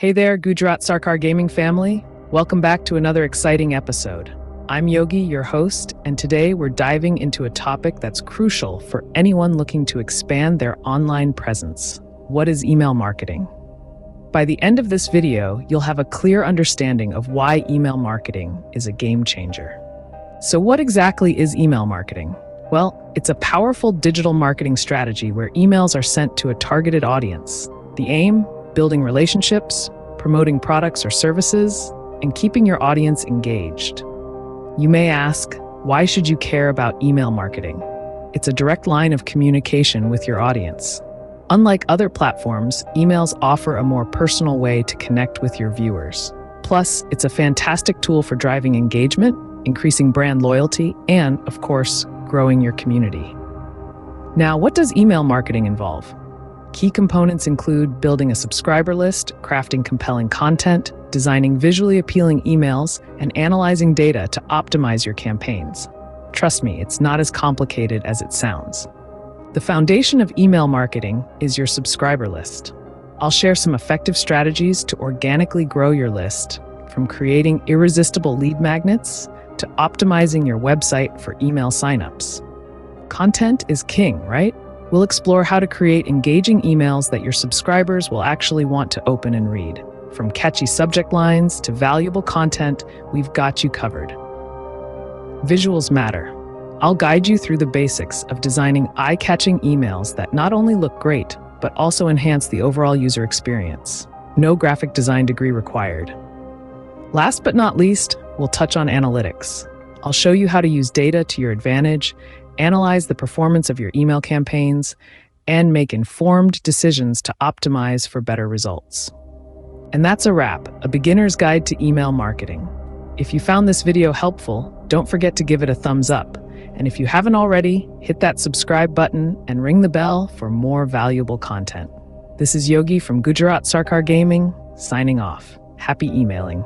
Hey there, Gujarat Sarkar Gaming family. Welcome back to another exciting episode. I'm Yogi, your host, and today we're diving into a topic that's crucial for anyone looking to expand their online presence. What is email marketing? By the end of this video, you'll have a clear understanding of why email marketing is a game changer. So what exactly is email marketing? Well, it's a powerful digital marketing strategy where emails are sent to a targeted audience. The aim? Building relationships, promoting products or services, and keeping your audience engaged. You may ask, why should you care about email marketing? It's a direct line of communication with your audience. Unlike other platforms, emails offer a more personal way to connect with your viewers. Plus, it's a fantastic tool for driving engagement, increasing brand loyalty, and, of course, growing your community. Now, what does email marketing involve? Key components include building a subscriber list, crafting compelling content, designing visually appealing emails, and analyzing data to optimize your campaigns. Trust me, it's not as complicated as it sounds. The foundation of email marketing is your subscriber list. I'll share some effective strategies to organically grow your list, from creating irresistible lead magnets to optimizing your website for email signups. Content is king, right? We'll explore how to create engaging emails that your subscribers will actually want to open and read. From catchy subject lines to valuable content, we've got you covered. Visuals matter. I'll guide you through the basics of designing eye-catching emails that not only look great, but also enhance the overall user experience. No graphic design degree required. Last but not least, we'll touch on analytics. I'll show you how to use data to your advantage, analyze the performance of your email campaigns, and make informed decisions to optimize for better results. And that's a wrap, a beginner's guide to email marketing. If you found this video helpful, don't forget to give it a thumbs up. And if you haven't already, hit that subscribe button and ring the bell for more valuable content. This is Yogi from Gujarat Sarkar Gaming, signing off. Happy emailing.